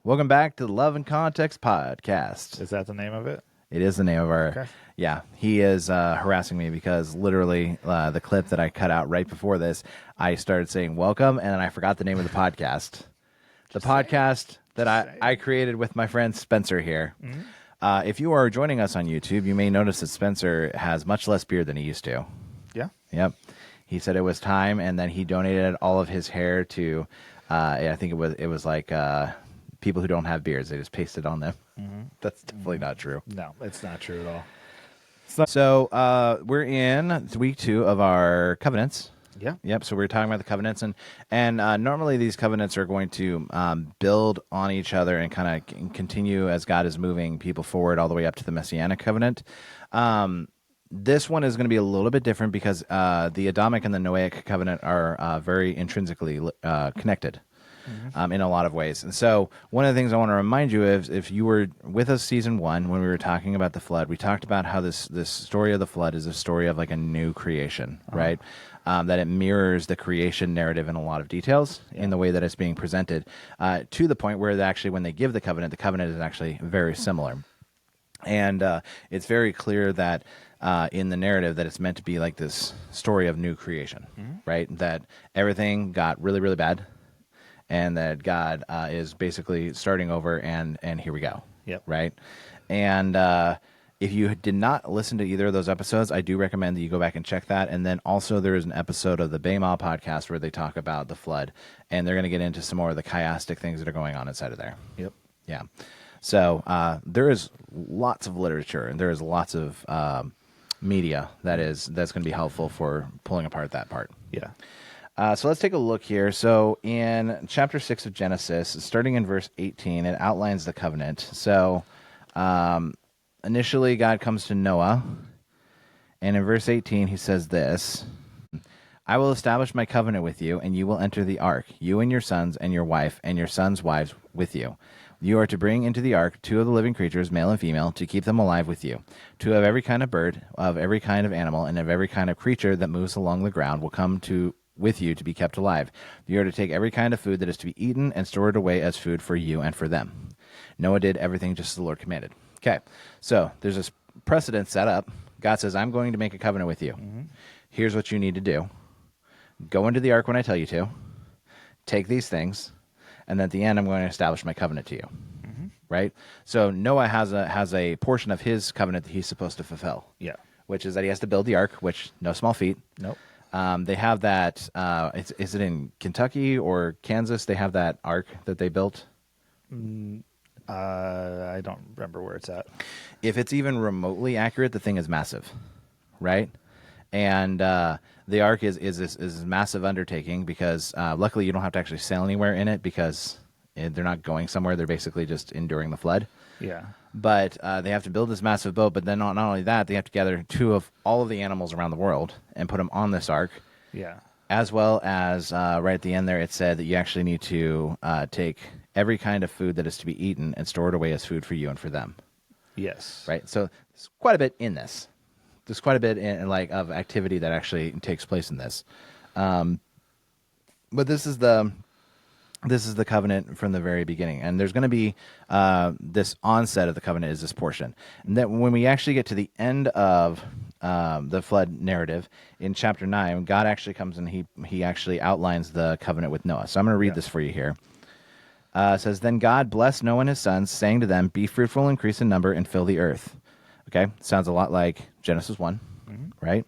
Welcome back to the Love and Context podcast. Is that the name of it? It is the name of our... Okay. Yeah, he is harassing me because literally the clip that I cut out right before this, I started saying welcome, and then I forgot the name of the podcast. The podcast that I created with my friend Spencer here. Mm-hmm. If you are joining us on YouTube, you may notice that Spencer has much less beard than he used to. Yeah. Yep. He said it was time, and then he donated all of his hair to, I think it was like people who don't have beards. They just paste it on them. Mm-hmm. That's definitely not true. No, it's not true at all. So we're in week 2 of our covenants. Yeah. Yep. So we're talking about the covenants, and normally these covenants are going to build on each other and kind of continue as God is moving people forward all the way up to the Messianic covenant. This one is going to be a little bit different because the Adamic and the Noahic covenant are very intrinsically connected. Mm-hmm. In a lot of ways. And so one of the things I want to remind you is, if you were with us season 1 when we were talking about the flood, we talked about how this story of the flood is a story of like a new creation, right? That it mirrors the creation narrative in a lot of details in the way that it's being presented, to the point where actually when they give the covenant is actually very similar. And it's very clear that in the narrative that it's meant to be like this story of new creation, right? That everything got really, really bad. And that God is basically starting over, and here we go. Yep. Right? And if you did not listen to either of those episodes, I do recommend that you go back and check that. And then also there is an episode of the Bema podcast where they talk about the flood, and they're going to get into some more of the chiastic things that are going on inside of there. Yep. Yeah. So there is lots of literature, and there is lots of media that's going to be helpful for pulling apart that part. Yeah. So let's take a look here. So in chapter 6 of Genesis, starting in verse 18, it outlines the covenant. So initially God comes to Noah, and in verse 18 he says this: I will establish my covenant with you, and you will enter the ark, you and your sons and your wife and your sons' wives with you. You are to bring into the ark 2 of the living creatures, male and female, to keep them alive with you. 2 of every kind of bird, of every kind of animal, and of every kind of creature that moves along the ground will come with you to be kept alive. You are to take every kind of food that is to be eaten and store it away as food for you and for them. Noah did everything just as the Lord commanded. Okay, so there's this precedent set up. God says, I'm going to make a covenant with you. Mm-hmm. Here's what you need to do. Go into the ark when I tell you to. Take these things. And then at the end, I'm going to establish my covenant to you. Mm-hmm. Right? So Noah has a portion of his covenant that he's supposed to fulfill. Yeah. Which is that he has to build the ark, which no small feat. Nope. They have that, is it in Kentucky or Kansas? They have that ark that they built? I don't remember where it's at. If it's even remotely accurate, the thing is massive, right? And the ark is a massive undertaking because luckily you don't have to actually sail anywhere in it because they're not going somewhere. They're basically just enduring the flood. Yeah. But they have to build this massive boat, but then not only that, they have to gather 2 of all of the animals around the world and put them on this ark. Yeah. As well as right at the end there, it said that you actually need to take every kind of food that is to be eaten and store it away as food for you and for them. Yes. Right? So there's quite a bit in this. There's quite a bit of activity that actually takes place in this. But this is the covenant from the very beginning. And there's going to be this onset of the covenant is this portion. And that when we actually get to the end of the flood narrative in chapter 9, God actually comes and he actually outlines the covenant with Noah. So I'm going to read this for you here. It says, Then God blessed Noah and his sons, saying to them, Be fruitful, increase in number, and fill the earth. Okay? Sounds a lot like Genesis 1, right?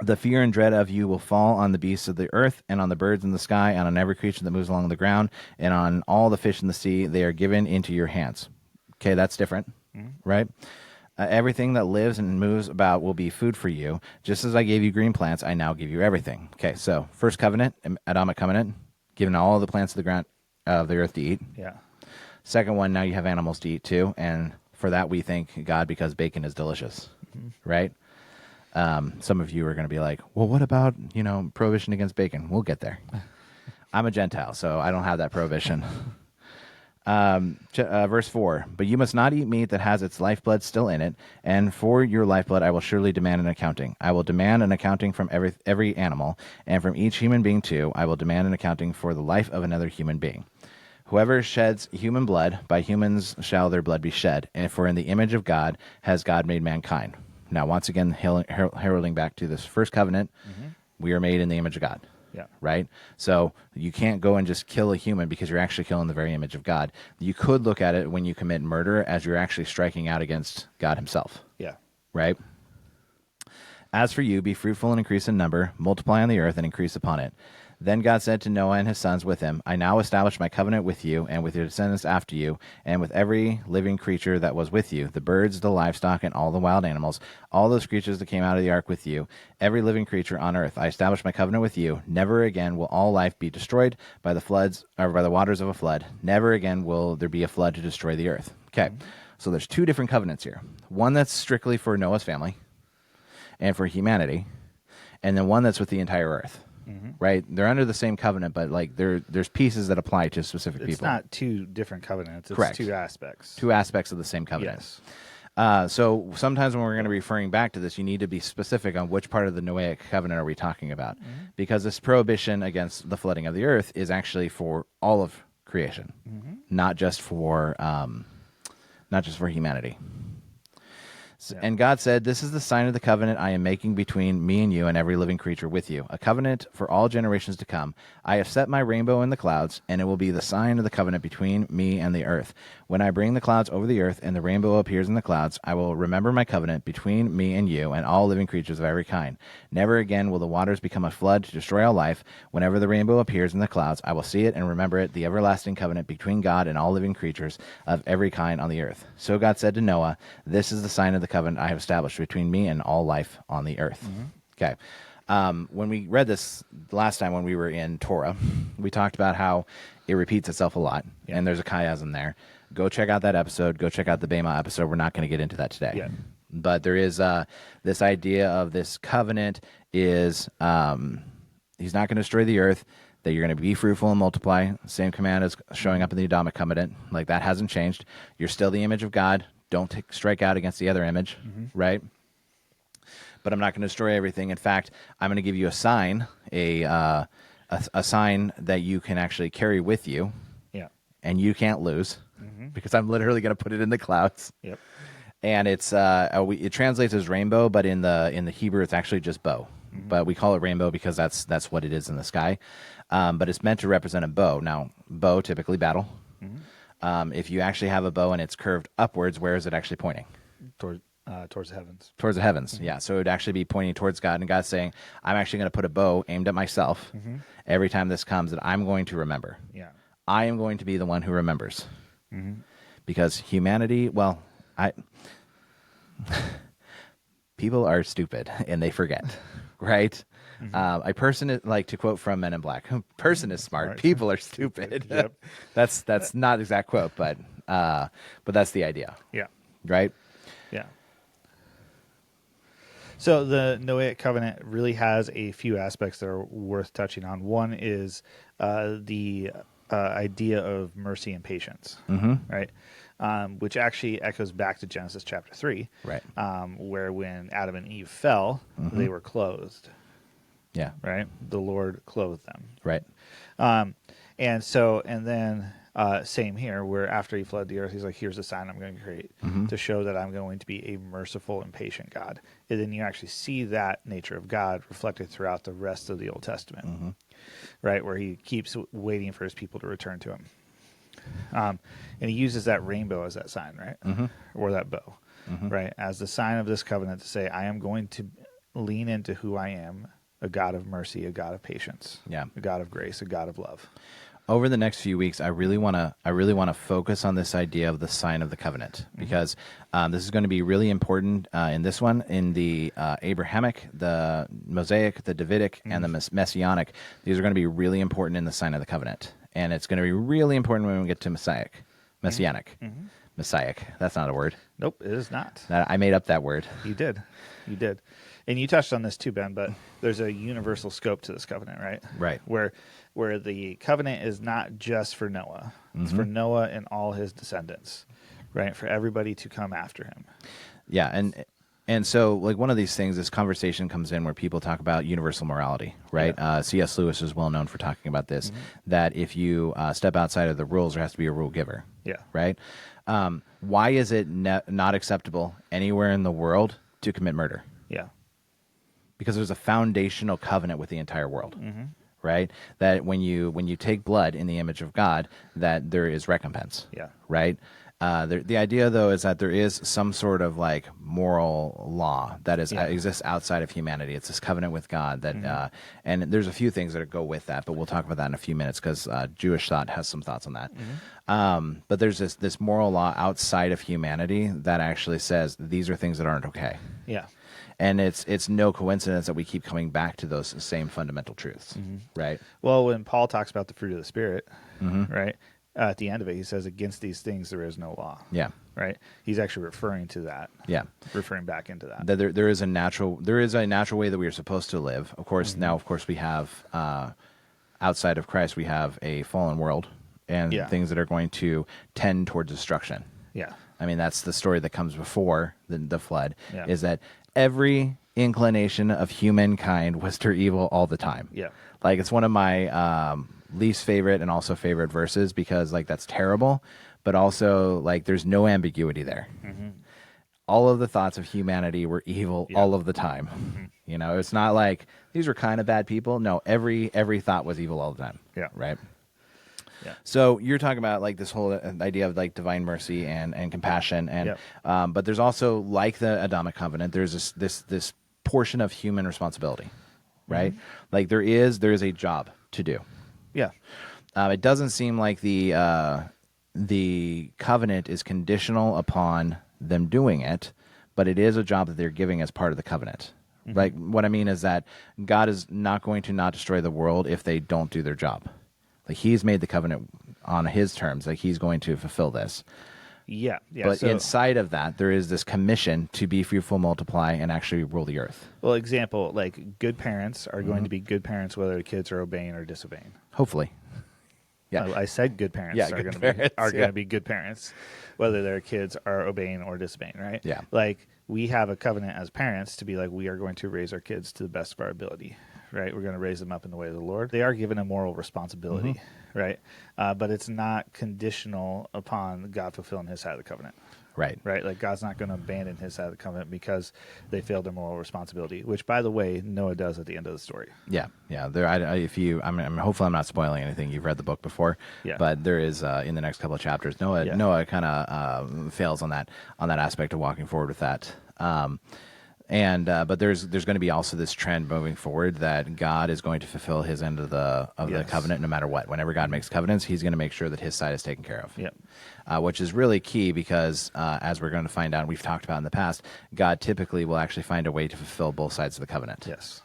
The fear and dread of you will fall on the beasts of the earth and on the birds in the sky and on every creature that moves along the ground and on all the fish in the sea. They are given into your hands. Okay, that's different, right? Everything that lives and moves about will be food for you. Just as I gave you green plants, I now give you everything. Okay, so first covenant, Adamic Covenant, given all of the plants of the ground of the earth to eat. Yeah. Second one, now you have animals to eat too, and for that we thank God because bacon is delicious, right? Some of you are going to be like, well, what about, prohibition against bacon? We'll get there. I'm a Gentile, so I don't have that prohibition. Verse 4, But you must not eat meat that has its lifeblood still in it, and for your lifeblood I will surely demand an accounting. I will demand an accounting from every animal, and from each human being too I will demand an accounting for the life of another human being. Whoever sheds human blood, by humans shall their blood be shed. And for in the image of God has God made mankind. Now, once again, heralding back to this first covenant, we are made in the image of God. Yeah. Right? So you can't go and just kill a human because you're actually killing the very image of God. You could look at it when you commit murder as you're actually striking out against God himself. Yeah. Right? As for you, be fruitful and increase in number, multiply on the earth and increase upon it. Then God said to Noah and his sons with him, I now establish my covenant with you and with your descendants after you, and with every living creature that was with you, the birds, the livestock, and all the wild animals, all those creatures that came out of the ark with you, every living creature on earth. I establish my covenant with you. Never again will all life be destroyed by the floods or by the waters of a flood. Never again will there be a flood to destroy the earth. Okay, so there's two different covenants here. One that's strictly for Noah's family and for humanity, and then one that's with the entire earth. Right? They're under the same covenant, but like there's pieces that apply to specific people. It's not two different covenants. It's Correct. two aspects. Two aspects of the same covenant. Yes. So sometimes when we're going to be referring back to this, you need to be specific on which part of the Noahic Covenant are we talking about, because this prohibition against the flooding of the earth is actually for all of creation, not just for humanity. And God said, this is the sign of the covenant I am making between me and you and every living creature with you, a covenant for all generations to come. I have set my rainbow in the clouds, and it will be the sign of the covenant between me and the earth. When I bring the clouds over the earth and the rainbow appears in the clouds, I will remember my covenant between me and you and all living creatures of every kind. Never again will the waters become a flood to destroy all life. Whenever the rainbow appears in the clouds, I will see it and remember it, the everlasting covenant between God and all living creatures of every kind on the earth. So God said to Noah, this is the sign of the covenant I have established between me and all life on the earth. Okay. When we read this last time when we were in Torah, we talked about how it repeats itself a lot, and there's a chiasm there. Go check out that episode. Go check out the Bema episode. We're not going to get into that today. Yeah. But there is this idea of this covenant is he's not going to destroy the earth, that you're going to be fruitful and multiply. Same command as showing up in the Adamic Covenant. Like, that hasn't changed. You're still the image of God. Don't strike out against the other image, right? But I'm not going to destroy everything. In fact, I'm going to give you a sign, a sign that you can actually carry with you, and you can't lose, because I'm literally going to put it in the clouds. Yep. And it translates as rainbow, but in the Hebrew it's actually just bow. But we call it rainbow because that's what it is in the sky. But it's meant to represent a bow. Now, bow, typically battle. If you actually have a bow and it's curved upwards, where is it actually pointing? Towards the heavens. Towards the heavens, yeah. So it would actually be pointing towards God, and God's saying, I'm actually going to put a bow aimed at myself every time this comes that I'm going to remember. Yeah. I am going to be the one who remembers. Because humanity, people are stupid and they forget, right? A person is, like, to quote from Men in Black, person is smart, people are stupid. Yep. That's not exact quote, but that's the idea. Yeah. Right? Yeah. So the Noahic Covenant really has a few aspects that are worth touching on. One is the idea of mercy and patience, right? Which actually echoes back to Genesis chapter 3, Right. Where when Adam and Eve fell, they were clothed. Yeah. Right? The Lord clothed them. Right. And then same here, where after he flooded the earth, he's like, here's a sign I'm going to create to show that I'm going to be a merciful and patient God. And then you actually see that nature of God reflected throughout the rest of the Old Testament, right? Where he keeps waiting for his people to return to him. And he uses that rainbow as that sign, right? Or that bow, right? As the sign of this covenant to say, I am going to lean into who I am, a God of mercy, a God of patience, Yeah. a God of grace, a God of love. Over the next few weeks, I really want to focus on this idea of the sign of the covenant, because this is going to be really important in this one, in the Abrahamic, the Mosaic, the Davidic, and the Messianic. These are going to be really important in the sign of the covenant, and it's going to be really important when we get to Messianic. Messianic. That's not a word. Nope, it is not. I made up that word. You did. And you touched on this too, Ben, but there's a universal scope to this covenant, right? Right. Where the covenant is not just for Noah. It's for Noah and all his descendants, right? For everybody to come after him. Yeah, and And so, like, one of these things, this conversation comes in where people talk about universal morality, right? Yeah. C.S. Lewis is well known for talking about this, that if you step outside of the rules, there has to be a rule giver, Yeah. right? Why is it not acceptable anywhere in the world to commit murder? Yeah. Because there's a foundational covenant with the entire world, right? That when you take blood in the image of God, that there is recompense, Yeah. right? The idea, though, is that there is some sort of like moral law that exists outside of humanity. It's this covenant with God that, and there's a few things that go with that, but we'll talk about that in a few minutes because Jewish thought has some thoughts on that. But there's this moral law outside of humanity that actually says these are things that aren't okay. Yeah. And it's no coincidence that we keep coming back to those same fundamental truths, right? Well, when Paul talks about the fruit of the Spirit, right, at the end of it, he says, against these things there is no law. Yeah. Right? He's actually referring to that. Yeah. Referring back into that. That there is a natural way that we are supposed to live. Of course, now, of course, we have, outside of Christ, we have a fallen world and things that are going to tend towards destruction. Yeah. I mean, that's the story that comes before the flood, Yeah. is that every inclination of humankind was to evil all the time. Yeah. Like, it's one of my least favorite and also favorite verses because, like, that's terrible, but also, like, there's no ambiguity there. All of the thoughts of humanity were evil all of the time. You know, it's not like these were kind of bad people. No, every thought was evil all the time. Yeah. Right? Yeah. So you're talking about like this whole idea of like divine mercy and compassion, and but there's also, like the Adamic Covenant, there's this portion of human responsibility, right? Like there is a job to do. Yeah. It doesn't seem like the covenant is conditional upon them doing it, but it is a job that they're giving as part of the covenant. Like what I mean is that God is not going to not destroy the world if they don't do their job. Like he's made the covenant on his terms. Like he's going to fulfill this. Yeah. Yeah. But so, inside of that, there is this commission to be fruitful, multiply, and actually rule the earth. well, example, like good parents are going to be good parents whether the kids are obeying or disobeying. Hopefully. Yeah. I said good parents Yeah, are good going parents, to be good parents, whether their kids are obeying or disobeying, right? Yeah. Like we have a covenant as parents to be like, we are going to raise our kids to the best of our ability, right? We're going to raise them up in the way of the Lord. They are given a moral responsibility, right? But it's not conditional upon God fulfilling his side of the covenant. Right. Right, like God's not going to abandon his side of the covenant because they failed their moral responsibility, which, by the way, Noah does at the end of the story. Yeah, yeah. There, hopefully, I'm not spoiling anything. You've read the book before, but there is in the next couple of chapters, Noah kind of fails on that aspect of walking forward with that. But there's going to be also this trend moving forward that God is going to fulfill his end of the covenant no matter what. Whenever God makes covenants, he's going to make sure that his side is taken care of. Yep. Which is really key because, as we're going to find out, and we've talked about in the past, God typically will actually find a way to fulfill both sides of the covenant. Yes.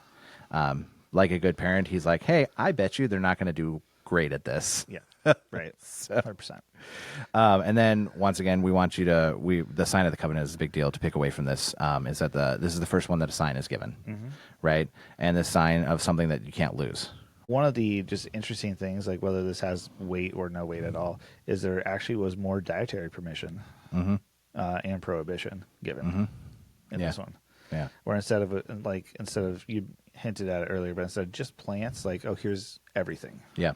Like a good parent, he's like, hey, I bet you they're not going to do great at this. Yeah. Right. 100%. And then once again, we want you to, the sign of the covenant is a big deal to pick away from this, is that this is the first one that a sign is given, right? And the sign of something that you can't lose. One of the just interesting things, like whether this has weight or no weight at all, is there actually was more dietary permission and prohibition given in this one. Yeah. Where instead of you hinted at it earlier, but instead of just plants, like, oh, here's everything. Yeah.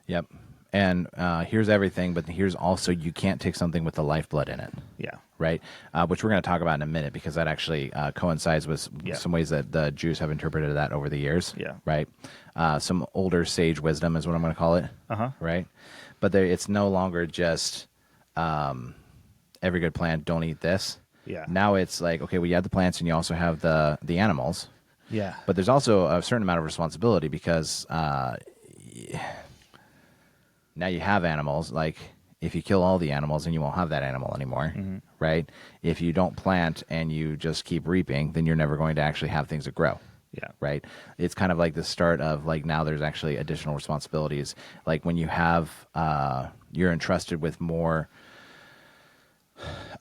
Yep. And here's everything, but here's also you can't take something with the lifeblood in it. Yeah. Right? Which we're going to talk about in a minute because that actually coincides with some ways that the Jews have interpreted that over the years. Yeah. Right? Some older sage wisdom is what I'm going to call it. Right? But it's no longer just every good plant, don't eat this. Yeah. Now it's like, okay, well, you have the plants and you also have the animals. Yeah. But there's also a certain amount of responsibility because now you have animals. Like if you kill all the animals, then you won't have that animal anymore, right? If you don't plant and you just keep reaping, then you're never going to actually have things that grow. Yeah. Right. It's kind of like the start of like now there's actually additional responsibilities. Like when you have you're entrusted with more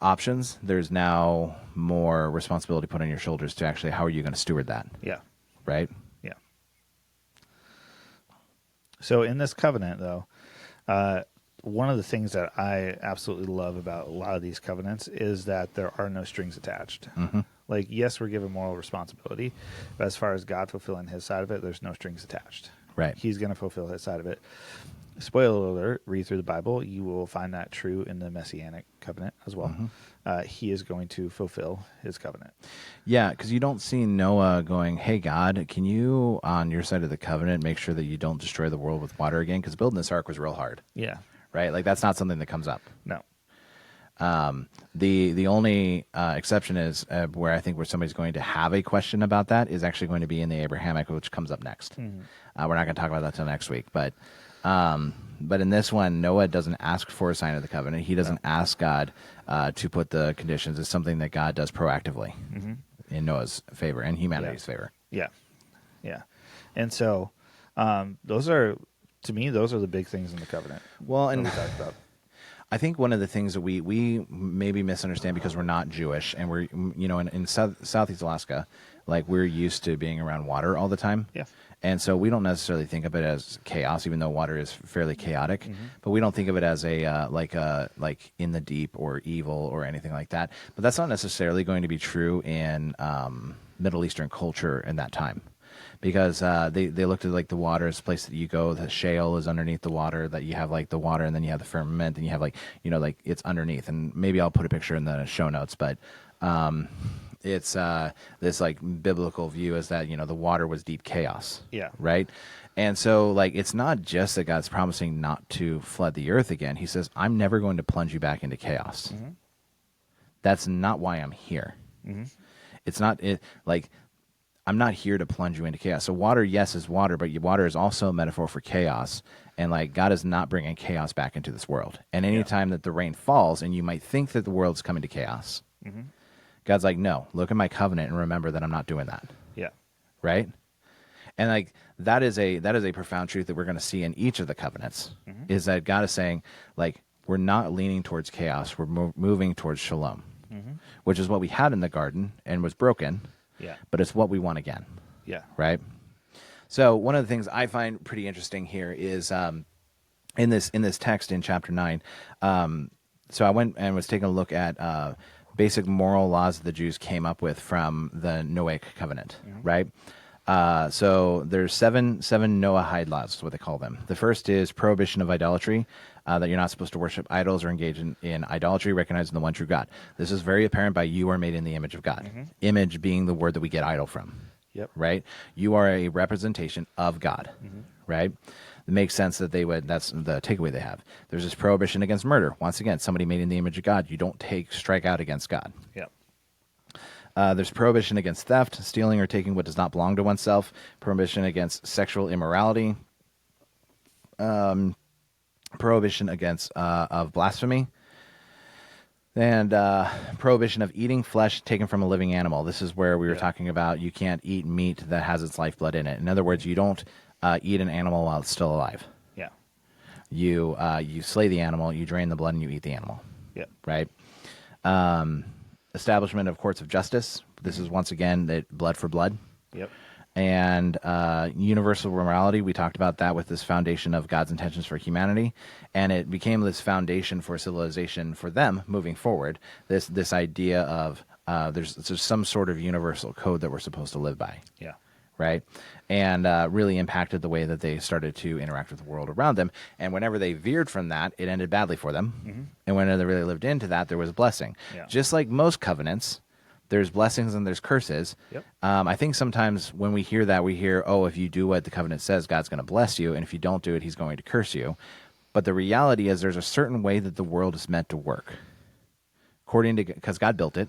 options, there's now more responsibility put on your shoulders to actually how are you going to steward that? Yeah. Right? Yeah. So in this covenant, though, one of the things that I absolutely love about a lot of these covenants is that there are no strings attached. Like, yes, we're given moral responsibility, but as far as God fulfilling his side of it, there's no strings attached. Right. He's going to fulfill his side of it. Spoiler alert, read through the Bible, you will find that true in the Messianic covenant as well. He is going to fulfill his covenant. Yeah, because you don't see Noah going, hey, God, can you, on your side of the covenant, make sure that you don't destroy the world with water again? Because building this ark was real hard, Yeah. right? Like, that's not something that comes up. No. The only exception is where I think where somebody's going to have a question about that is actually going to be in the Abrahamic, which comes up next. We're not going to talk about that till next week, but in this one, Noah doesn't ask for a sign of the covenant. He doesn't ask God to put the conditions. It's something that God does proactively in Noah's favor and humanity's favor. Yeah. Yeah. And so those are, to me, those are the big things in the covenant. Well, and that we talked about. I think one of the things that we maybe misunderstand because we're not Jewish and we're, in Southeast Alaska, like we're used to being around water all the time. Yeah. And so we don't necessarily think of it as chaos, even though water is fairly chaotic. But we don't think of it as like in the deep or evil or anything like that. But that's not necessarily going to be true in Middle Eastern culture in that time. Because they looked at like the water as a place that you go, the shale is underneath the water, that you have like the water and then you have the firmament and you have like it's underneath. And maybe I'll put a picture in the show notes, but it's this like biblical view is that the water was deep chaos. Yeah. Right. And so like it's not just that God's promising not to flood the earth again. He says, I'm never going to plunge you back into chaos. That's not why I'm here. It's not like I'm not here to plunge you into chaos. So water, yes, is water, but water is also a metaphor for chaos. And like God is not bringing chaos back into this world. And anytime that the rain falls and you might think that the world's coming to chaos, God's like, no, look at my covenant and remember that I'm not doing that. Yeah. Right? And like that is a profound truth that we're going to see in each of the covenants is that God is saying like we're not leaning towards chaos. We're moving towards shalom, which is what we had in the garden and was broken. Yeah. But it's what we want again. Yeah. Right? So one of the things I find pretty interesting here is in this text in chapter 9, so I went and was taking a look at basic moral laws that the Jews came up with from the Noahic Covenant, right? So there's seven Noahide laws, is what they call them. The first is prohibition of idolatry, that you're not supposed to worship idols or engage in idolatry, recognizing the one true God. This is very apparent by you are made in the image of God. Image being the word that we get idol from. Yep. Right? You are a representation of God. Right? It makes sense that that's the takeaway they have. There's this prohibition against murder. Once again, somebody made in the image of God. You don't strike out against God. Yep. There's prohibition against theft, stealing or taking what does not belong to oneself, prohibition against sexual immorality, prohibition against of blasphemy, and prohibition of eating flesh taken from a living animal. This is where we were talking about you can't eat meat that has its lifeblood in it. In other words, you don't eat an animal while it's still alive. Yeah. You slay the animal, you drain the blood, and you eat the animal. Yep. Right? Establishment of courts of justice. This is once again that blood for blood. Yep. And universal morality. We talked about that with this foundation of God's intentions for humanity, and it became this foundation for civilization for them moving forward. This idea of there's some sort of universal code that we're supposed to live by. Yeah. Right? And really impacted the way that they started to interact with the world around them. And whenever they veered from that, it ended badly for them. And whenever they really lived into that, there was blessing. Yeah. Just like most covenants, there's blessings and there's curses. Yep. I think sometimes when we hear that, we hear, oh, if you do what the covenant says, God's going to bless you. And if you don't do it, he's going to curse you. But the reality is there's a certain way that the world is meant to work. Because God built it.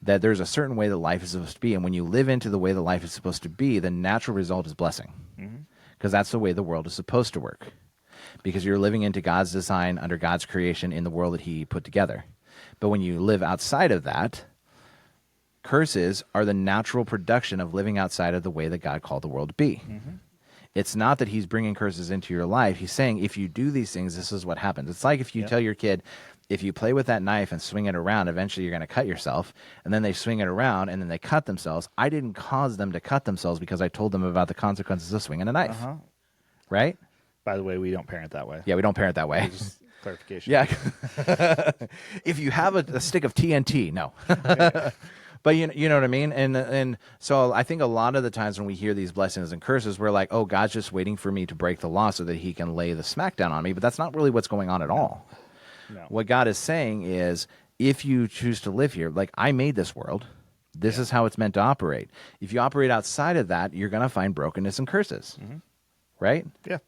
That there's a certain way that life is supposed to be. And when you live into the way that life is supposed to be, the natural result is blessing. Because that's the way the world is supposed to work. Because you're living into God's design under God's creation in the world that he put together. But when you live outside of that, curses are the natural production of living outside of the way that God called the world to be. It's not that he's bringing curses into your life. He's saying, if you do these things, this is what happens. It's like if you tell your kid, if you play with that knife and swing it around, eventually you're going to cut yourself. And then they swing it around and then they cut themselves. I didn't cause them to cut themselves because I told them about the consequences of swinging a knife. Right? By the way, we don't parent that way. Yeah, we don't parent that way. Just clarification. Yeah. If you have a stick of TNT, no. But you know what I mean? And so I think a lot of the times when we hear these blessings and curses, we're like, oh, God's just waiting for me to break the law so that he can lay the smackdown on me. But that's not really what's going on at all. No. What God is saying is, if you choose to live here, like I made this world, this is how it's meant to operate. If you operate outside of that, you're going to find brokenness and curses. Right? Yeah.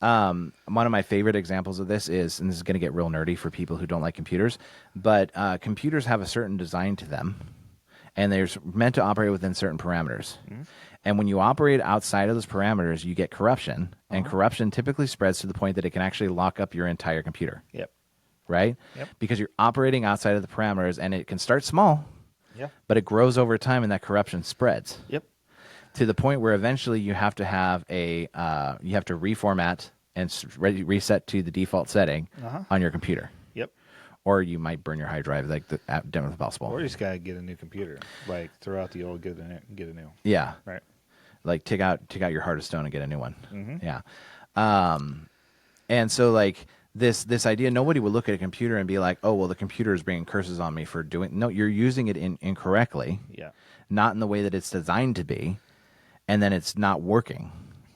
One of my favorite examples of this is, and this is going to get real nerdy for people who don't like computers, but computers have a certain design to them, and they're meant to operate within certain parameters. And when you operate outside of those parameters, you get corruption, and corruption typically spreads to the point that it can actually lock up your entire computer. Yep. Right? Yep. Because you're operating outside of the parameters, and it can start small, Yeah. but it grows over time, and that corruption spreads. Yep. To the point where eventually you have to have you have to reformat and reset to the default setting on your computer. Yep. Or you might burn your hard drive like the done with possible. Or you just gotta get a new computer. Like throw out the old, get a new. Yeah. Right. Like take out your heart of stone and get a new one. Yeah. And so like this idea, nobody would look at a computer and be like, oh, well, the computer is bringing curses on me for doing. No, you're using it incorrectly. Yeah. Not in the way that it's designed to be. And then it's not working.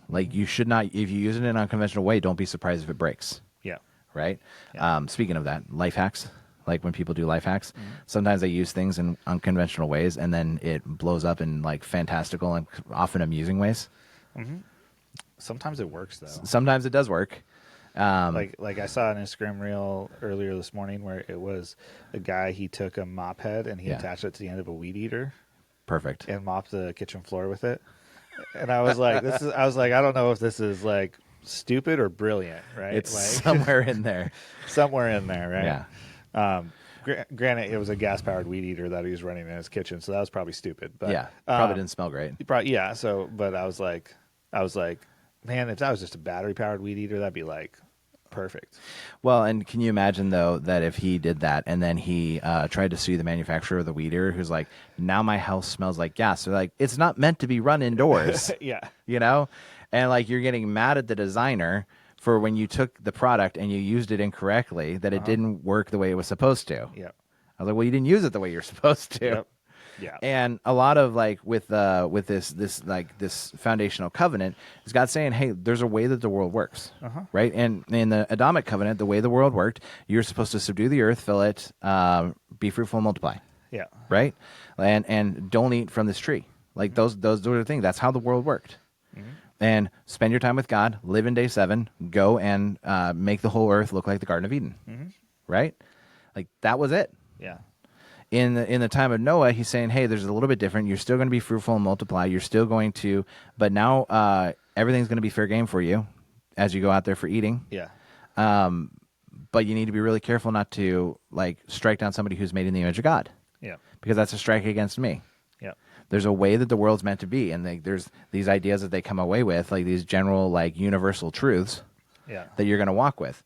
Like you should not, if you use it in an unconventional way, don't be surprised if it breaks. Yeah. Right? Yeah. Speaking of that, life hacks, like when people do life hacks, sometimes they use things in unconventional ways and then it blows up in like fantastical and often amusing ways. Sometimes it works though. Sometimes it does work. Like I saw an Instagram reel earlier this morning where it was a guy, he took a mop head and he attached it to the end of a weed eater Perfect. and mopped the kitchen floor with it. And I was like, I don't know if this is like stupid or brilliant, right? It's like, somewhere in there. somewhere in there, right? Yeah. Granted, it was a gas-powered weed eater that he was running in his kitchen, so that was probably stupid. But Yeah. Probably didn't smell great. yeah. So, but I was like, man, if that was just a battery-powered weed eater, that'd be like perfect. Well, and can you imagine, though, that if he did that and then he tried to sue the manufacturer of the weed eater, who's like, now my house smells like gas. They're like, it's not meant to be run indoors. Yeah. You know? And like you're getting mad at the designer for when you took the product and you used it incorrectly, that it didn't work the way it was supposed to. Yeah. I was like, well, you didn't use it the way you're supposed to. Yep. Yeah. And a lot of like with this foundational covenant is God saying, hey, there's a way that the world works, right? And in the Adamic Covenant, the way the world worked, you're supposed to subdue the earth, fill it, be fruitful, and multiply. Yeah. Right? And don't eat from this tree. Like those are the things. That's how the world worked. And spend your time with God. Live in day 7. Go and make the whole earth look like the Garden of Eden. Right? Like that was it. Yeah. In the time of Noah, he's saying, hey, there's a little bit different. You're still going to be fruitful and multiply. You're still going to, but now everything's going to be fair game for you as you go out there for eating. Yeah. But you need to be really careful not to like strike down somebody who's made in the image of God. Yeah. Because that's a strike against me. Yeah. There's a way that the world's meant to be, and there's these ideas that they come away with, like these general, like universal truths that you're going to walk with.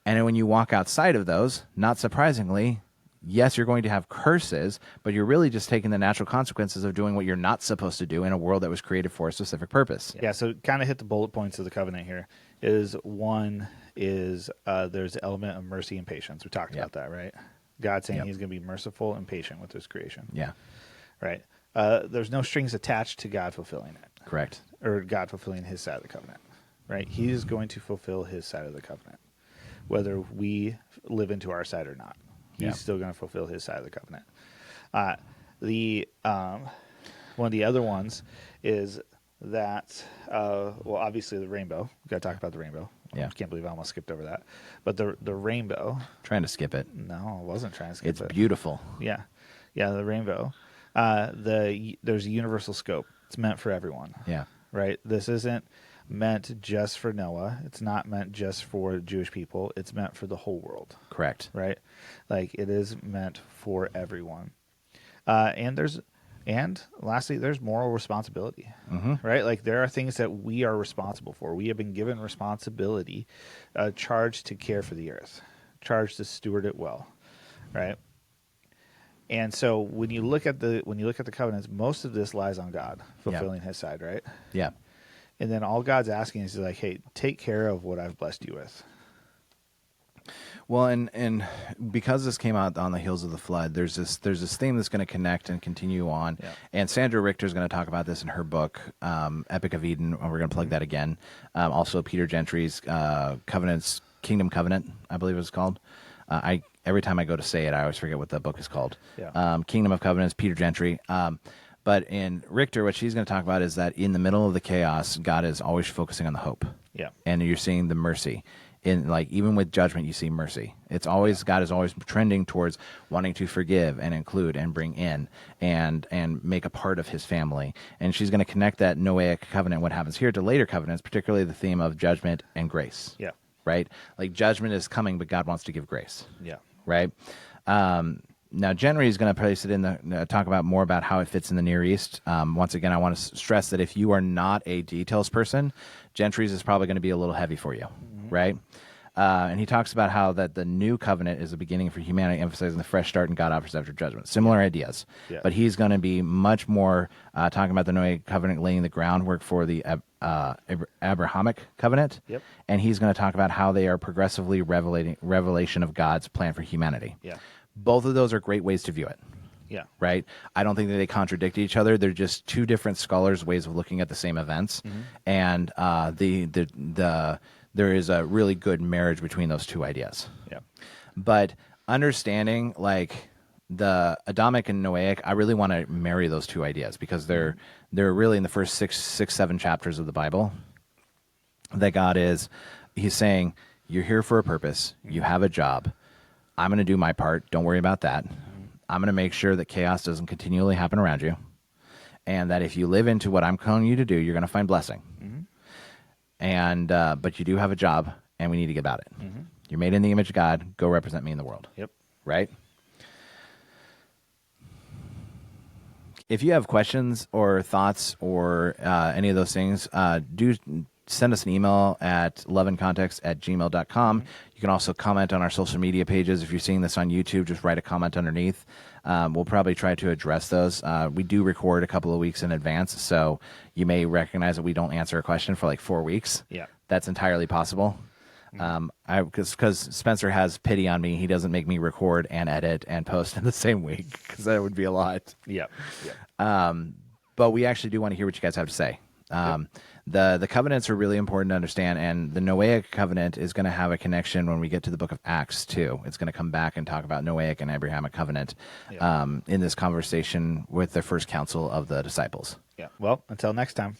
And then when you walk outside of those, not surprisingly, yes, you're going to have curses, but you're really just taking the natural consequences of doing what you're not supposed to do in a world that was created for a specific purpose. Yeah, so kind of hit the bullet points of the covenant here. There's the element of mercy and patience. We talked about that, right? God saying he's going to be merciful and patient with his creation. Yeah. Right. There's no strings attached to God fulfilling it. Correct. Or God fulfilling his side of the covenant. Right? He's going to fulfill his side of the covenant, whether we live into our side or not. He's still going to fulfill his side of the covenant. One of the other ones is that, obviously the rainbow. We've got to talk about the rainbow. Yeah. I can't believe I almost skipped over that. But the rainbow. Trying to skip it. No, I wasn't trying to skip it. It's beautiful. Yeah. Yeah, the rainbow. There's a universal scope. It's meant for everyone. Yeah. Right? This isn't meant just for Noah. It's not meant just for Jewish people. It's meant for the whole world. Correct. Right? Like it is meant for everyone. And lastly, there's moral responsibility. Right? Like there are things that we are responsible for. We have been given responsibility, charged to care for the earth, charged to steward it well. Right? And so when you look at the covenants, most of this lies on God fulfilling his side, right? Yeah. And then all God's asking is like, hey, take care of what I've blessed you with. Well, and because this came out on the heels of the flood, there's this theme that's going to connect and continue on. Yeah. And Sandra Richter is going to talk about this in her book, Epic of Eden, and we're going to plug that again. Also, Peter Gentry's Kingdom Covenant, I believe it's called. Every time I go to say it, I always forget what the book is called. Yeah. Kingdom of Covenants, Peter Gentry. But in Richter, what she's going to talk about is that in the middle of the chaos, God is always focusing on the hope. Yeah. And you're seeing the mercy. In like even with judgment, you see mercy. It's always God is always trending towards wanting to forgive and include and bring in and make a part of His family. And she's going to connect that Noahic covenant, what happens here, to later covenants, particularly the theme of judgment and grace. Yeah. Right. Like judgment is coming, but God wants to give grace. Yeah. Right. Now, Jenry is going to place it in the talk about more about how it fits in the Near East. Once again, I want to stress that if you are not a details person, Gentry's is probably going to be a little heavy for you, right? And he talks about how that the new covenant is the beginning for humanity, emphasizing the fresh start and God offers after judgment. Similar ideas, but he's going to be much more talking about the Noahic covenant, laying the groundwork for the Abrahamic covenant, and he's going to talk about how they are progressively revelation of God's plan for humanity. Yeah. Both of those are great ways to view it. Yeah. Right? I don't think that they contradict each other. They're just two different scholars' ways of looking at the same events. And there is a really good marriage between those two ideas. Yeah. But understanding like the Adamic and Noahic, I really want to marry those two ideas because they're really in the first 7 chapters of the Bible that He's saying, you're here for a purpose. You have a job. I'm going to do my part. Don't worry about that. I'm going to make sure that chaos doesn't continually happen around you. And that if you live into what I'm calling you to do, you're going to find blessing. And but you do have a job, and we need to get about it. You're made in the image of God. Go represent me in the world. Yep. Right? If you have questions or thoughts or any of those things, do send us an email at loveandcontext@gmail.com. You can also comment on our social media pages. If you're seeing this on YouTube, just write a comment underneath. We'll probably try to address those. We do record a couple of weeks in advance, so you may recognize that we don't answer a question for like 4 weeks. Yeah. That's entirely possible. Because Spencer has pity on me. He doesn't make me record and edit and post in the same week because that would be a lot. Yeah. Yeah. But we actually do want to hear what you guys have to say. The covenants are really important to understand, and the Noahic covenant is going to have a connection when we get to the book of Acts too. It's going to come back and talk about Noahic and Abrahamic covenant in this conversation with the first council of the disciples. Yeah. Well, until next time.